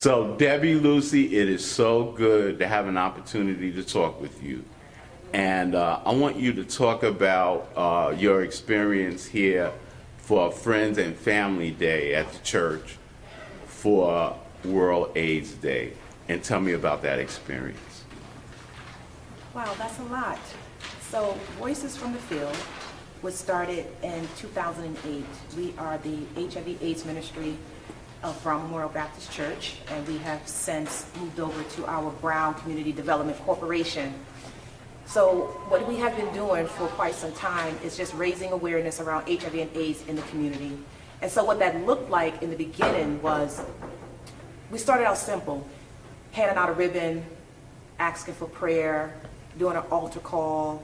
So, Debby Lucy, it is so good to have an opportunity to talk with you. And I want you to talk about your experience here for Friends and Family Day at the church for World AIDS Day. And tell me about that experience. Wow, that's a lot. So, Voices from the Field was started in 2008. We are the HIV/AIDS ministry of Brown Memorial Baptist Church, and we have since moved over to our Brown Community Development Corporation. So what we have been doing for quite some time is just raising awareness around HIV and AIDS in the community. And so what that looked like in the beginning was, we started out simple, handing out a ribbon, asking for prayer, doing an altar call,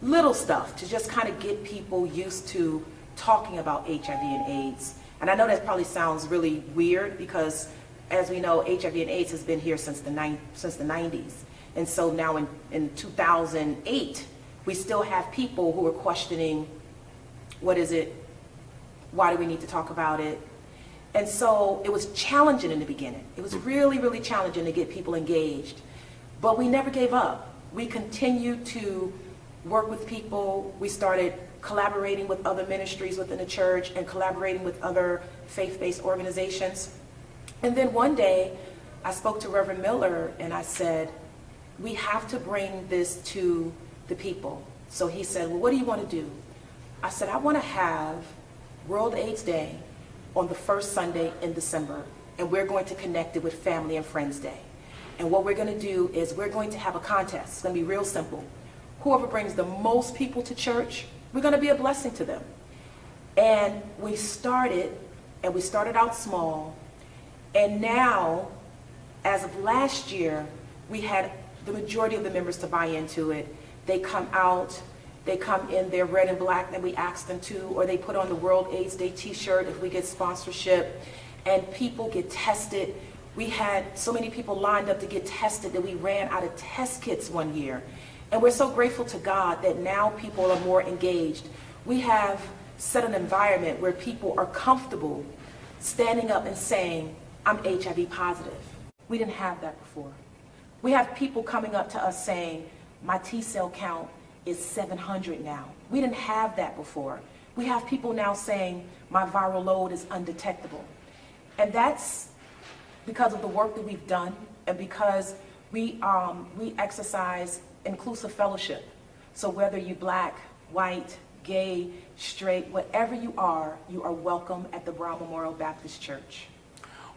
little stuff to just kind of get people used to talking about HIV and AIDS. And I know that probably sounds really weird because, as we know, HIV and AIDS has been here since the 90s. And so now in 2008, we still have people who are questioning, what is it? Why do we need to talk about it? And so it was challenging in the beginning. It was really, really challenging to get people engaged. But we never gave up. We continued to work with people. We started collaborating with other ministries within the church and collaborating with other faith-based organizations. And then one day, I spoke to Reverend Miller and I said, we have to bring this to the people. So he said, well, what do you want to do? I said, I want to have World AIDS Day on the first Sunday in December, and we're going to connect it with Family and Friends Day. And what we're going to do is we're going to have a contest. It's going to be real simple. Whoever brings the most people to church, we're going to be a blessing to them. And we started out small, and now, as of last year, we had the majority of the members to buy into it. They come out, they come in their red and black that we asked them to, or they put on the World AIDS Day t-shirt if we get sponsorship, and people get tested. We had so many people lined up to get tested that we ran out of test kits one year. And we're so grateful to God that now people are more engaged. We have set an environment where people are comfortable standing up and saying, I'm HIV positive. We didn't have that before. We have people coming up to us saying, my T-cell count is 700 now. We didn't have that before. We have people now saying, my viral load is undetectable. And that's because of the work that we've done and because we exercise inclusive fellowship. So whether you're black, white, gay, straight, whatever you are welcome at the Brown Memorial Baptist Church.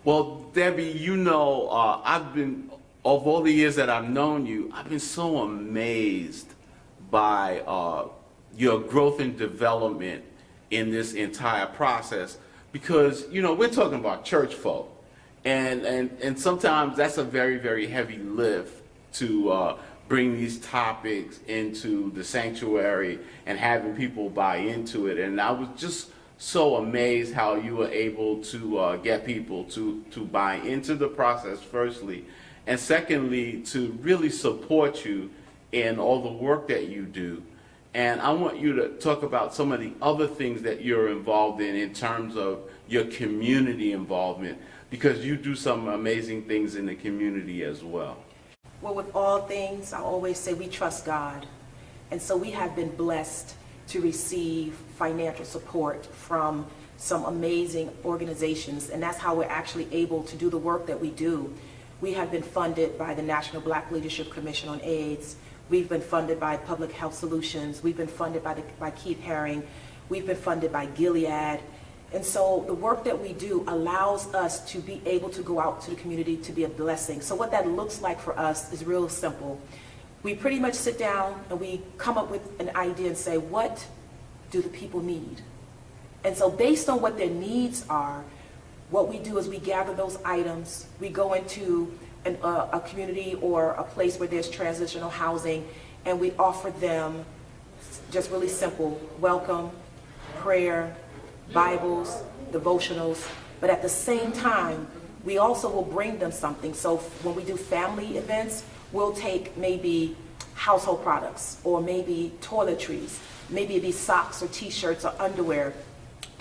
Well, Debby, you know, of all the years that I've known you, I've been so amazed by your growth and development in this entire process because, you know, we're talking about church folk. And sometimes that's a very, very heavy lift to bring these topics into the sanctuary and having people buy into it. And I was just so amazed how you were able to get people to buy into the process, firstly, and secondly, to really support you in all the work that you do. And I want you to talk about some of the other things that you're involved in terms of your community involvement, because you do some amazing things in the community as well. Well, with all things, I always say we trust God. And so we have been blessed to receive financial support from some amazing organizations. And that's how we're actually able to do the work that we do. We have been funded by the National Black Leadership Commission on AIDS. We've been funded by Public Health Solutions. We've been funded by Keith Haring. We've been funded by Gilead. And so the work that we do allows us to be able to go out to the community to be a blessing. So what that looks like for us is real simple. We pretty much sit down and we come up with an idea and say, what do the people need? And so based on what their needs are, what we do is we gather those items, we go into a community or a place where there's transitional housing, and we offer them just really simple welcome, prayer, Bibles, devotionals, but at the same time, we also will bring them something. So when we do family events, we'll take maybe household products or maybe toiletries, maybe it'd be socks or t-shirts or underwear.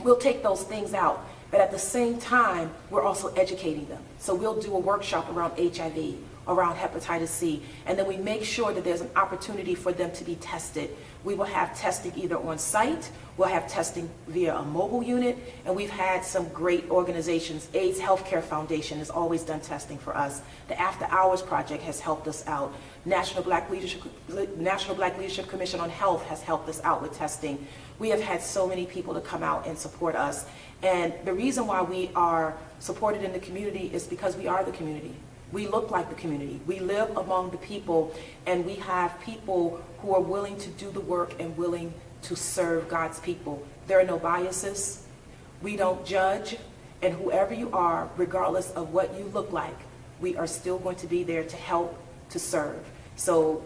We'll take those things out But at the same time, we're also educating them. So we'll do a workshop around HIV, around hepatitis C, and then we make sure that there's an opportunity for them to be tested. We will have testing either on site, we'll have testing via a mobile unit, and we've had some great organizations. AIDS Healthcare Foundation has always done testing for us. The After Hours Project has helped us out. National Black Leadership Commission on Health has helped us out with testing. We have had so many people to come out and support us. And the reason why we are supported in the community is because we are the community. We look like the community. We live among the people, and we have people who are willing to do the work and willing to serve God's people. There are no biases. We don't judge. And whoever you are, regardless of what you look like, we are still going to be there to help, to serve. So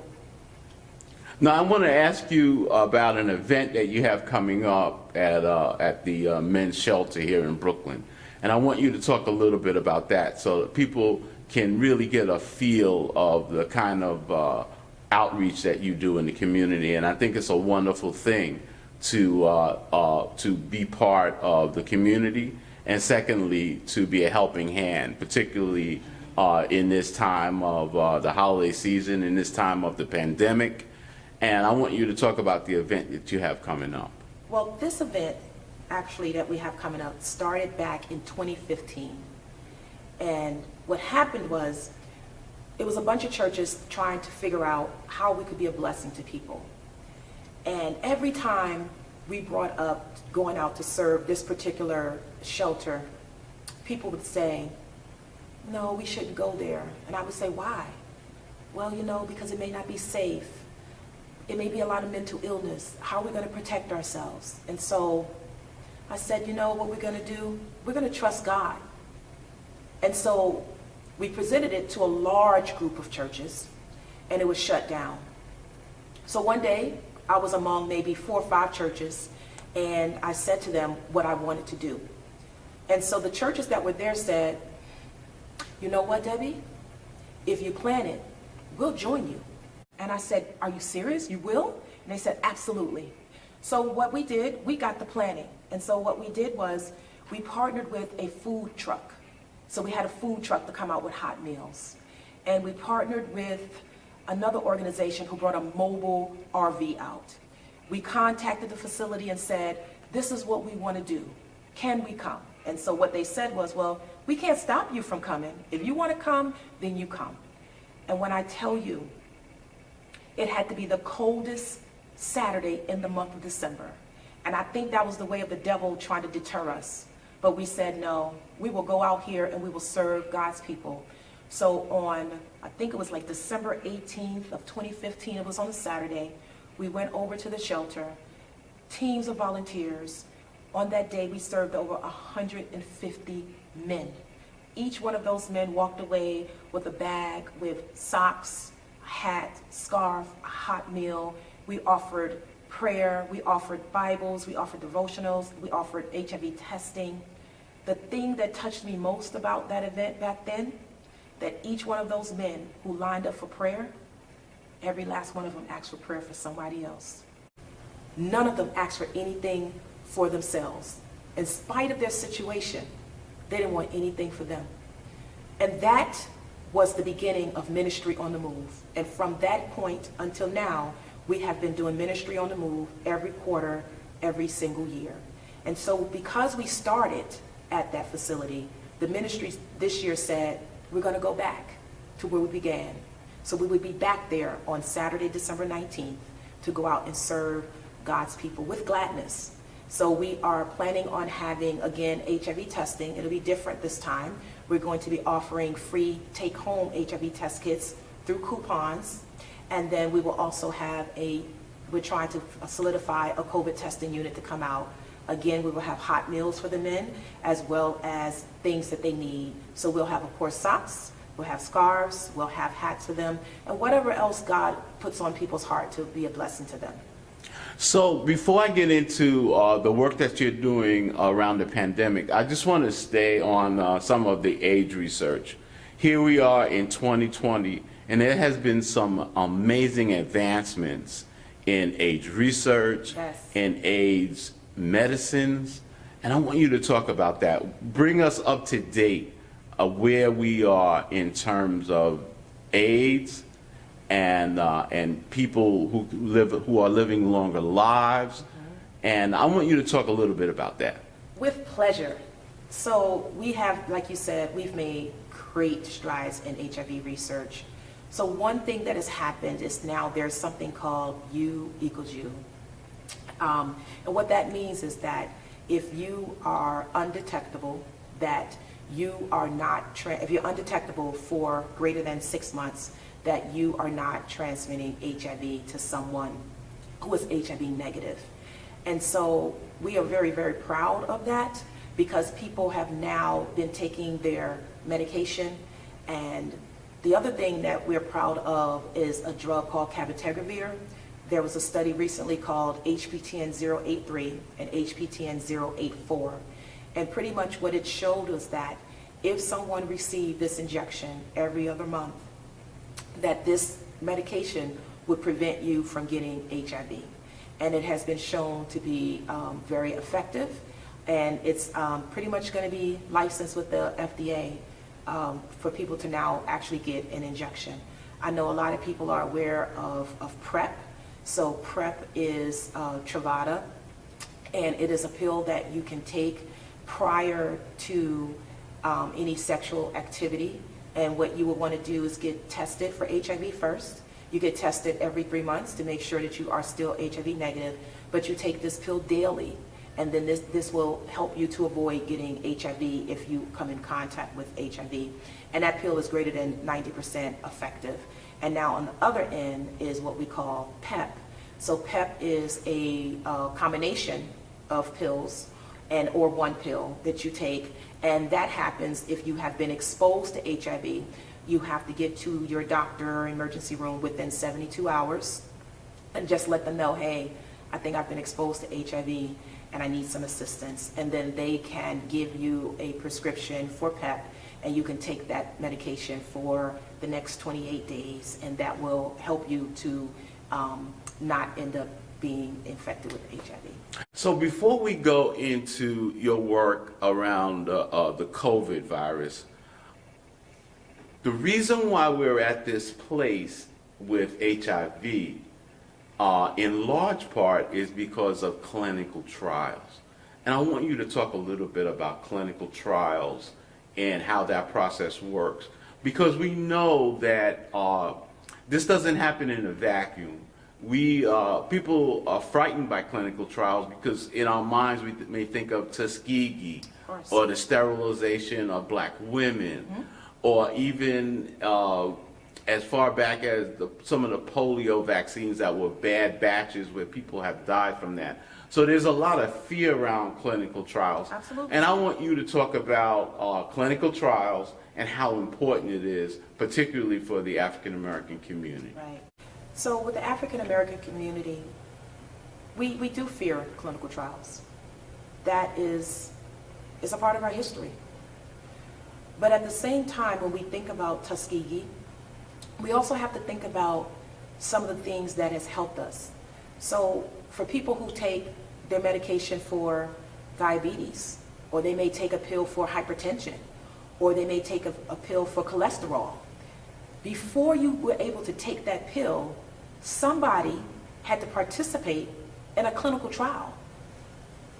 now, I want to ask you about an event that you have coming up at the men's shelter here in Brooklyn. And I want you to talk a little bit about that so that people can really get a feel of the kind of outreach that you do in the community. And I think it's a wonderful thing to be part of the community, and secondly, to be a helping hand, particularly in this time of the holiday season, in this time of the pandemic. And I want you to talk about the event that you have coming up. well, this event actually that we have coming up started back in 2015. And what happened was, it was a bunch of churches trying to figure out how we could be a blessing to people. And every time we brought up going out to serve this particular shelter, people would say, no, we shouldn't go there. And I would say, why? Well, you know, because it may not be safe. It may be a lot of mental illness. How are we going to protect ourselves? And so I said, you know what we're going to do? We're going to trust God. And so we presented it to a large group of churches, and it was shut down. So one day, I was among maybe 4 or 5 churches, and I said to them what I wanted to do. And so the churches that were there said, you know what, Debbie? If you plan it, we'll join you. And I said, are you serious? You will? And they said, absolutely. So what we did, we got the planning. And so what we did was we partnered with a food truck. So we had a food truck to come out with hot meals. And we partnered with another organization who brought a mobile RV out. We contacted the facility and said, this is what we want to do. Can we come? And so what they said was, well, we can't stop you from coming. If you want to come, then you come. And when I tell you, it had to be the coldest Saturday in the month of December. And I think that was the way of the devil trying to deter us. But we said, no, we will go out here and we will serve God's people. So on, I think it was like December 18th of 2015, it was on a Saturday, we went over to the shelter, teams of volunteers. On that day, we served over 150 men. Each one of those men walked away with a bag with socks, a hat, scarf, a hot meal. We offered prayer, we offered Bibles, we offered devotionals, we offered HIV testing. The thing that touched me most about that event back then, that each one of those men who lined up for prayer, every last one of them asked for prayer for somebody else. None of them asked for anything for themselves. In spite of their situation, they didn't want anything for them. And that was the beginning of Ministry on the Move. And from that point until now, we have been doing Ministry on the Move every quarter, every single year. And so because we started at that facility, the ministry this year said, we're going to go back to where we began. So we would be back there on Saturday, December 19th, to go out and serve God's people with gladness. So we are planning on having, again, HIV testing. It'll be different this time. We're going to be offering free take-home HIV test kits through coupons. And then we will also have we're trying to solidify a COVID testing unit to come out. Again, we will have hot meals for the men, as well as things that they need. So we'll have, of course, socks, we'll have scarves, we'll have hats for them, and whatever else God puts on people's heart to be a blessing to them. So before I get into the work that you're doing around the pandemic, I just want to stay on some of the AIDS research. Here we are in 2020, and there has been some amazing advancements in AIDS research, Yes. in AIDS medicines, And I want you to talk about that. Bring us up to date of where we are in terms of AIDS and people who are living longer lives. And I want you to talk a little bit about that. With pleasure. So we have, like you said, we've made great strides in HIV research. So one thing that has happened is now there's something called U equals U. And what that means is that if you are undetectable, that you are not, if you're undetectable for greater than 6 months, that you are not transmitting HIV to someone who is HIV negative. And so we are very, very proud of that because people have now been taking their medication. And the other thing that we're proud of is a drug called Cavitegravir. There was a study recently called HPTN 083 and HPTN 084. And pretty much what it showed was that if someone received this injection every other month, that this medication would prevent you from getting HIV. And it has been shown to be very effective. And it's pretty much going to be licensed with the FDA for people to now actually get an injection. I know a lot of people are aware of PrEP. So PrEP is Truvada, and it is a pill that you can take prior to any sexual activity. And what you would want to do is get tested for HIV first. You get tested every 3 months to make sure that you are still HIV negative, but you take this pill daily. And then this will help you to avoid getting HIV if you come in contact with HIV. And that pill is greater than 90% effective. And now on the other end is what we call PEP. So PEP is a combination of pills or one pill that you take. And that happens if you have been exposed to HIV. You have to get to your doctor or emergency room within 72 hours and just let them know, hey, I think I've been exposed to HIV and I need some assistance. And then they can give you a prescription for PEP, and you can take that medication for the next 28 days, and that will help you to not end up being infected with HIV. So before we go into your work around the COVID virus, the reason why we're at this place with HIV in large part is because of clinical trials. And I want you to talk a little bit about clinical trials and how that process works, because we know that this doesn't happen in a vacuum. People are frightened by clinical trials because in our minds we may think of Tuskegee or the sterilization of black women, or even as far back as some of the polio vaccines that were bad batches where people have died from that. So there's a lot of fear around clinical trials. Absolutely. And I want you to talk about clinical trials and how important it is, particularly for the African American community. Right. So with the African American community, we do fear clinical trials. That is a part of our history. But at the same time, when we think about Tuskegee, we also have to think about some of the things that has helped us. So for people who take their medication for diabetes, or they may take a pill for hypertension, or they may take a pill for cholesterol, before you were able to take that pill, somebody had to participate in a clinical trial.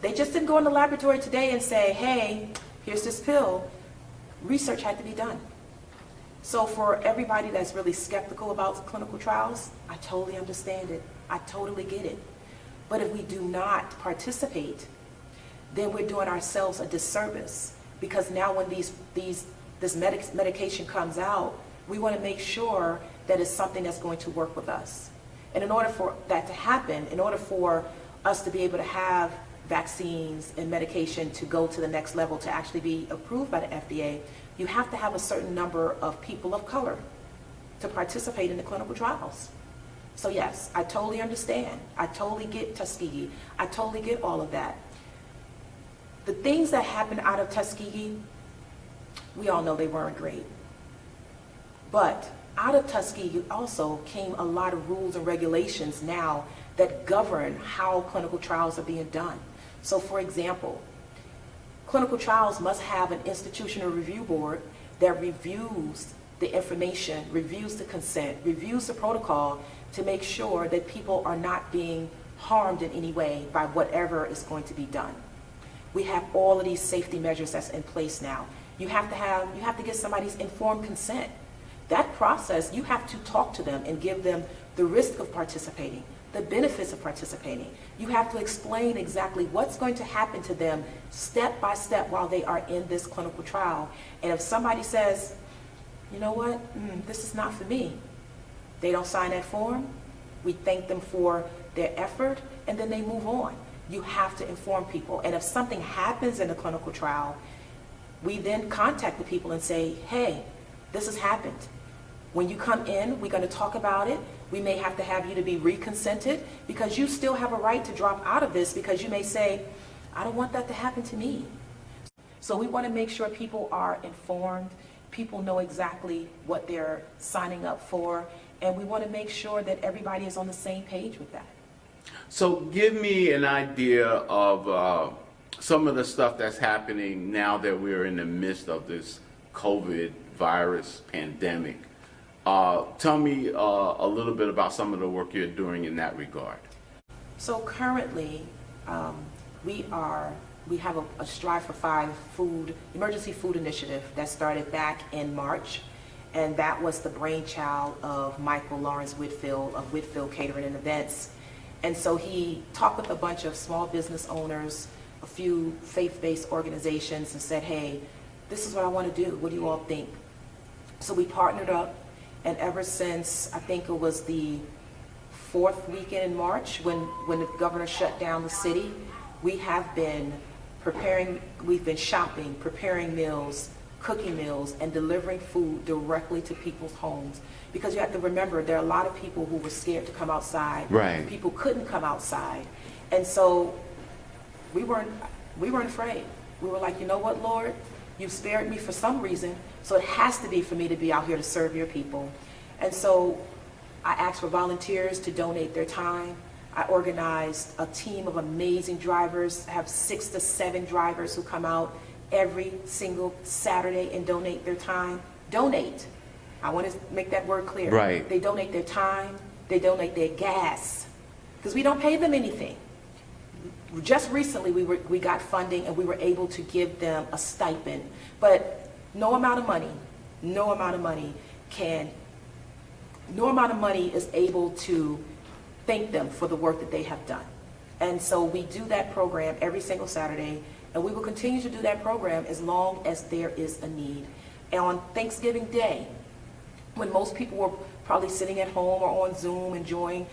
They just didn't go in the laboratory today and say, hey, here's this pill. Research had to be done. So for everybody that's really skeptical about clinical trials, I totally understand it. I totally get it. But if we do not participate, then we're doing ourselves a disservice, because now when this medication comes out, we want to make sure that it's something that's going to work with us. And in order for that to happen, in order for us to be able to have vaccines and medication to go to the next level to actually be approved by the FDA, you have to have a certain number of people of color to participate in the clinical trials. So yes, I totally understand. I totally get Tuskegee. I totally get all of that. The things that happened out of Tuskegee, we all know they weren't great. But out of Tuskegee also came a lot of rules and regulations now that govern how clinical trials are being done. So for example, Clinical trials must have an institutional review board that reviews the information, reviews the consent, reviews the protocol to make sure that people are not being harmed in any way by whatever is going to be done. We have all of these safety measures that's in place now. You have to get somebody's informed consent. That process, you have to talk to them and give them the risk of participating, the benefits of participating. You have to explain exactly what's going to happen to them step by step while they are in this clinical trial. And if somebody says, you know what, this is not for me, they don't sign that form, we thank them for their effort, and then they move on. You have to inform people. And if something happens in a clinical trial, we then contact the people and say, hey, this has happened. When you come in, we're going to talk about it. We may have to have you to be reconsented because you still have a right to drop out of this because you may say, I don't want that to happen to me. So we want to make sure people are informed, people know exactly what they're signing up for, and we want to make sure that everybody is on the same page with that. So give me an idea of some of the stuff that's happening now that we're in the midst of this COVID virus pandemic. Tell me a little bit about some of the work you're doing in that regard. So currently, we have a Strive for Five emergency food initiative that started back in March, and that was the brainchild of Michael Lawrence Whitfield of Whitfield Catering and Events. And so he talked with a bunch of small business owners, a few faith-based organizations, and said, hey, this is what I want to do. What do you all think? So we partnered up, and ever since, I think it was the fourth weekend in March when the governor shut down the city, we have been we've been shopping, preparing meals, cooking meals, and delivering food directly to people's homes. Because you have to remember, there are a lot of people who were scared to come outside. Right. People couldn't come outside. And so we weren't afraid. We were like, you know what, Lord? You've spared me for some reason, so it has to be for me to be out here to serve your people. And so I asked for volunteers to donate their time. I organized a team of amazing drivers. I have 6 to 7 drivers who come out every single Saturday and donate their time. Donate. I want to make that word clear. Right. They donate their time. They donate their gas. Because we don't pay them anything. Just recently we got funding and we were able to give them a stipend. But no amount of money is able to thank them for the work that they have done. And so we do that program every single Saturday, and we will continue to do that program as long as there is a need. And on Thanksgiving Day, when most people were probably sitting at home or on Zoom enjoying,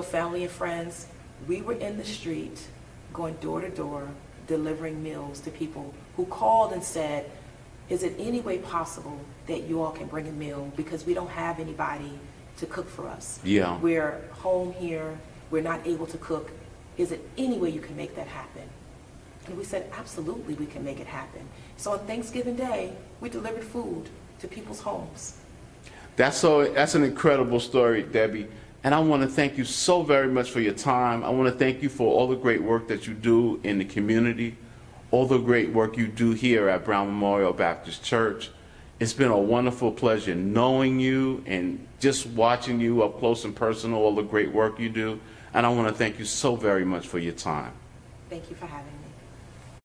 family and friends, we were in the street going door to door, delivering meals to people who called and said, is it any way possible that you all can bring a meal because we don't have anybody to cook for us? Yeah. We're home here, we're not able to cook. Is it any way you can make that happen? And we said, absolutely, we can make it happen. So on Thanksgiving Day, we delivered food to people's homes. That's an incredible story, Debbie. And I want to thank you so very much for your time. I want to thank you for all the great work that you do in the community, all the great work you do here at Brown Memorial Baptist Church. It's been a wonderful pleasure knowing you and just watching you up close and personal, all the great work you do. And I want to thank you so very much for your time. Thank you for having me.